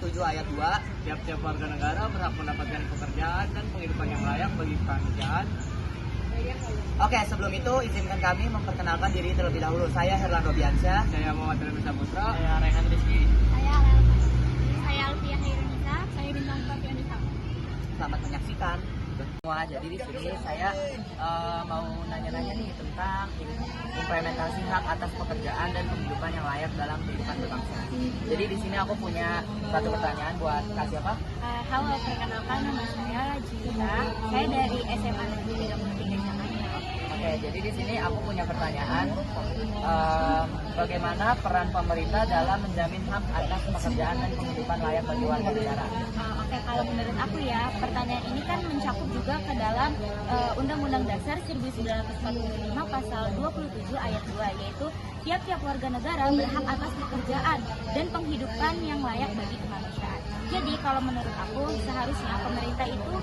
27 ayat 2. Tiap-tiap warga negara berhak mendapatkan pekerjaan dan penghidupan yang layak bagi pekerjaan. Oke, sebelum itu izinkan kami memperkenalkan diri terlebih dahulu. Saya Herlan Robiansyah. Saya Muhammad Remy Saputra. Saya Rehan Rizky. Saya Alfiah Hairunisa. Saya Bintang Fationisa. Selamat menyaksikan semua. Jadi di sini saya mau nanya-nanya nih tentang implementasi hak atas pekerjaan dan penghidupan yang layak dalam kehidupan berbangsa. Jadi di sini aku punya satu pertanyaan buat Kak siapa? Halo, perkenalkan nama saya Cinta. Saya dari SMA Negeri 33 Jakarta. Oke, jadi di sini aku punya pertanyaan. Bagaimana peran pemerintah dalam menjamin hak atas pekerjaan dan penghidupan layak bagi warga negara? Oke, kalau menurut aku ya, pertanyaan ini kan mencakup juga ke dalam Undang-Undang Dasar 1945 Pasal 27 Ayat 2, yaitu tiap-tiap warga negara berhak atas pekerjaan dan penghidupan yang layak bagi kemanusiaan. Jadi kalau menurut aku seharusnya pemerintah itu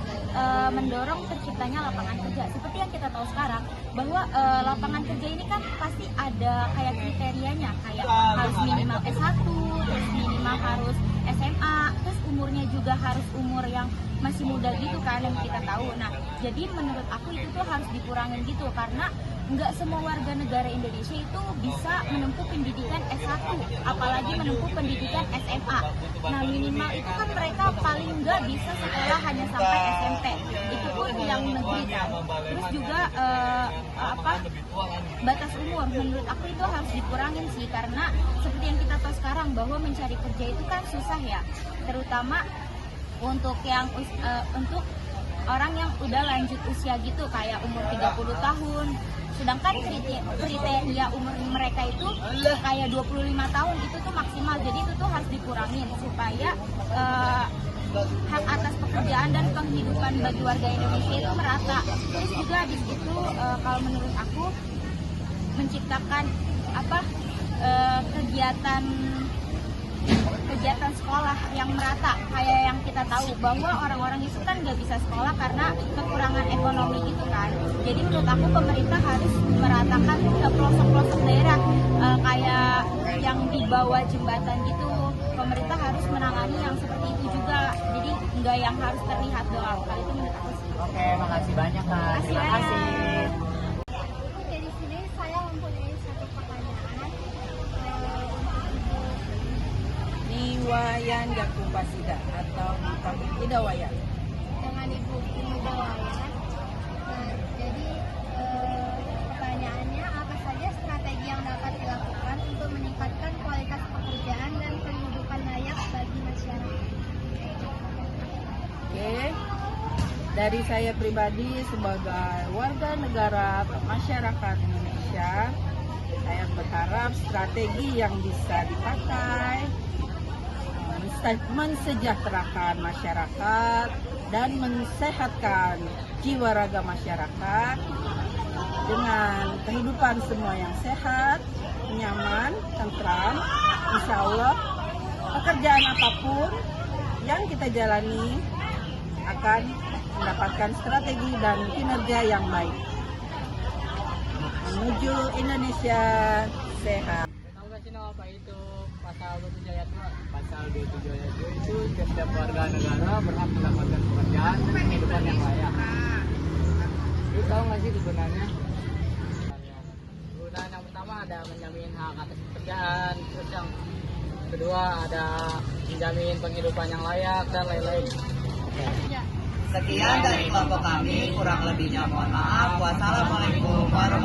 mendorong terciptanya lapangan kerja. Seperti yang kita tahu sekarang bahwa lapangan kerja ini kan pasti ada kayak kriterianya, kayak harus minimal S1, terus minimal harus SMA, terus umurnya juga harus umur yang masih muda gitu kan yang kita tahu. Nah, jadi menurut aku itu tuh harus dikurangin gitu karena nggak semua warga negara Indonesia itu bisa menempuh pendidikan S1, apalagi menempuh pendidikan SMA. Nah, minimal itu kan mereka paling nggak bisa sekolah hanya sampai SMP. Itu pun yang negeri kan. Terus juga batas umur menurut aku itu harus dikurangin sih, karena seperti yang kita tahu sekarang bahwa mencari kerja itu kan susah ya, terutama untuk yang untuk orang yang udah lanjut usia gitu kayak umur 30 tahun. Sedangkan kriteria umur mereka itu kayak 25 tahun itu tuh maksimal. Jadi itu tuh harus dikurangin supaya hak atas pekerjaan dan penghidupan bagi warga Indonesia itu merata. Terus juga di situ kalau menurut aku menciptakan kegiatan sekolah yang merata, kayak yang kita tahu bahwa orang-orang itu kan nggak bisa sekolah karena kekurangan ekonomi gitu kan. Jadi menurut aku pemerintah harus meratakan ke pelosok-pelosok daerah, kayak yang di bawah jembatan gitu. Pemerintah harus menangani yang seperti itu juga, jadi nggak yang harus terlihat doang. Kalau itu menurut aku sih. Oke, makasih banyak Kak. Terima kasih. Oke, di sini saya mempunyai satu pertanyaan. Niwayan Gakumpasida atau Tidak Wayan. Dengan Ibu Ida Wayan. Nah, jadi pertanyaannya, apa saja strategi yang dapat dilakukan untuk meningkatkan kualitas pekerjaan dan kehidupan layak bagi masyarakat? Oke. Dari saya pribadi sebagai warga negara atau masyarakat Indonesia, saya berharap strategi yang bisa dipakai mensejahterakan masyarakat dan mensehatkan jiwa raga masyarakat dengan kehidupan semua yang sehat, nyaman, tentram. Insya Allah pekerjaan apapun yang kita jalani akan mendapatkan strategi dan kinerja yang baik menuju Indonesia sehat. Tahu nggak sih apa itu pasal 27 ayat 2? Pasal 27 ayat 2 itu setiap warga negara berhak mendapatkan pekerjaan dan penghidupan yang layak. Lu tahu nggak sih sebenarnya? Kegunaan yang pertama ada menjamin hak atas pekerjaan, terus yang kedua ada menjamin penghidupan yang layak dan lain-lain. Sekian dari kelompok kami, kurang lebihnya mohon maaf. Wassalamualaikum warahmatullahi wabarakatuh.